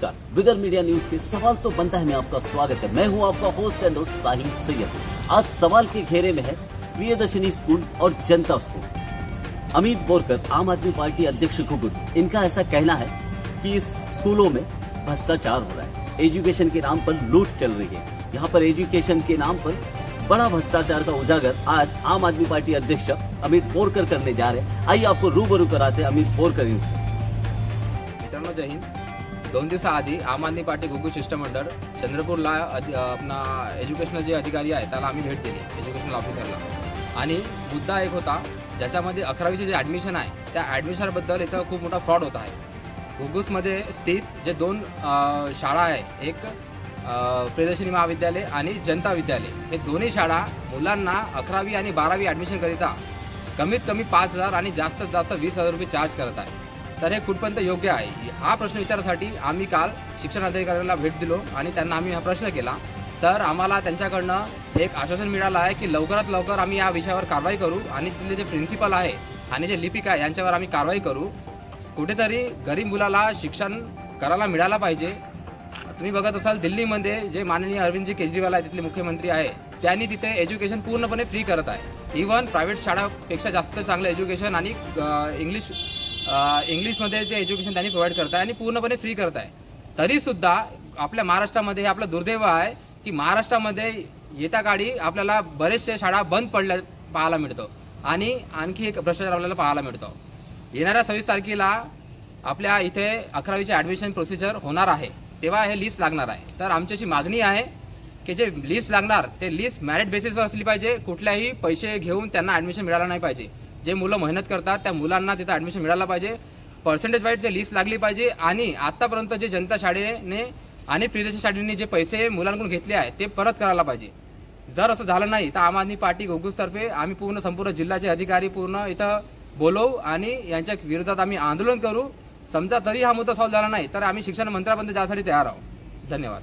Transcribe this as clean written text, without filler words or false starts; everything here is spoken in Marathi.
नमस्कार, विदर्भ मीडिया न्यूज के सवाल तो बनता है में आपका स्वागत है। मैं हूं आपका host end host Sahil Syed. आज सवाल के घेरे में है प्रियदर्शनी स्कूल और जनता स्कूल। अमित बोरकर, आम आदमी पार्टी अध्यक्ष घुघुस, इनका ऐसा कहना है कि इस स्कूलों में भ्रष्टाचार हो रहा है, एजुकेशन के नाम पर लूट चल रही है। यहाँ पर एजुकेशन के नाम पर बड़ा भ्रष्टाचार का उजागर आज आम आदमी पार्टी अध्यक्ष अमित बोरकर करने जा रहे हैं। आइए आपको रूबरू कराते हैं अमित बोरकर इनसे। मित्रांनो, जय हिंद। 2 दिवसाआधी आम आदमी पार्टी घुघुस शिष्टमंडळ चंद्रपूरला अपना एज्युकेशनल जे अधिकारी आहे त्याला आम्ही भेट दिली, एज्युकेशनल ऑफिसरला। आणि मुद्दा एक होता ज्याच्यामध्ये 11वीचे जे ॲडमिशन आहे त्या ॲडमिशनबद्दल इथं खूप मोठा फ्रॉड होत आहे। घुघुसमध्ये स्थित जे 2 शाळा आहे, एक प्रियदर्शनी महाविद्यालय आणि जनता विद्यालय, हे दोन्ही शाळा मुलांना 11वी आणि 12वी ॲडमिशन करिता कमीत कमी 5,000 आणि जास्तीत जास्त 20,000 रुपये चार्ज करत आहे। तर हे कुठपर्यंत योग्य आहे हा प्रश्न विचारण्यासाठी आम्ही काल शिक्षण अधिकाऱ्याला भेट दिलो आणि त्यांना आम्ही हा प्रश्न केला। तर आम्हाला त्यांच्याकडनं एक आश्वासन मिळालं आहे की लवकरात लवकर आम्ही या विषयावर कारवाई करू आणि तिथले जे प्रिन्सिपल आहे आणि जे लिपिक आहे यांच्यावर आम्ही कारवाई करू। कुठेतरी गरीब मुलाला शिक्षण करायला मिळालं पाहिजे। तुम्ही बघत असाल दिल्लीमध्ये जे माननीय अरविंदजी केजरीवाल आहे, तिथले मुख्यमंत्री आहे, त्यांनी तिथे एज्युकेशन पूर्णपणे फ्री करत आहे। इव्हन प्रायव्हेट शाळापेक्षा जास्त चांगलं एज्युकेशन आणि इंग्लिशमध्ये जे एज्युकेशन त्यांनी प्रोव्हाइड करत आहे आणि पूर्णपणे फ्री करत आहे। तरी सुद्धा आपल्या महाराष्ट्रामध्ये हे आपलं दुर्दैव आहे की महाराष्ट्रामध्ये येत्या काळी आपल्याला बरेचशा शाळा बंद पडल्या पाहायला मिळतो आणि आणखी एक भ्रष्टाचार आपल्याला पाहायला मिळतो। येणाऱ्या 26 तारखेला आपल्या इथे 11वीचे ॲडमिशन प्रोसिजर होणार आहे, तेव्हा हे लिस्ट लागणार आहे। तर आमची मागणी आहे की जे लिस्ट लागणार ते लिस्ट मेरिट बेसिसवर असली पाहिजे, कुठल्याही पैसे घेऊन त्यांना ॲडमिशन मिळालं नाही पाहिजे। जे मुलं मेहनत करतात त्या मुलांना तिथं ॲडमिशन मिळालं पाहिजे, पर्सेंटेज वाईज ते लिस्ट लागली पाहिजे। आणि आतापर्यंत जे जनता शाळेने आणि प्रियदर्शनी शाळेने जे पैसे मुलांकडून घेतले आहेत ते परत करायला पाहिजे। जर असं झालं नाही तर आम आदमी पार्टी घुघुसतर्फे आम्ही संपूर्ण जिल्ह्याचे अधिकारी इथं बोलवू आणि यांच्या विरोधात आम्ही आंदोलन करू। समजा तरी हा मुद्दा सॉल्व्ह झाला नाही तर आम्ही शिक्षण मंत्र्यापर्यंत जाण्यासाठी तयार आहोत। धन्यवाद।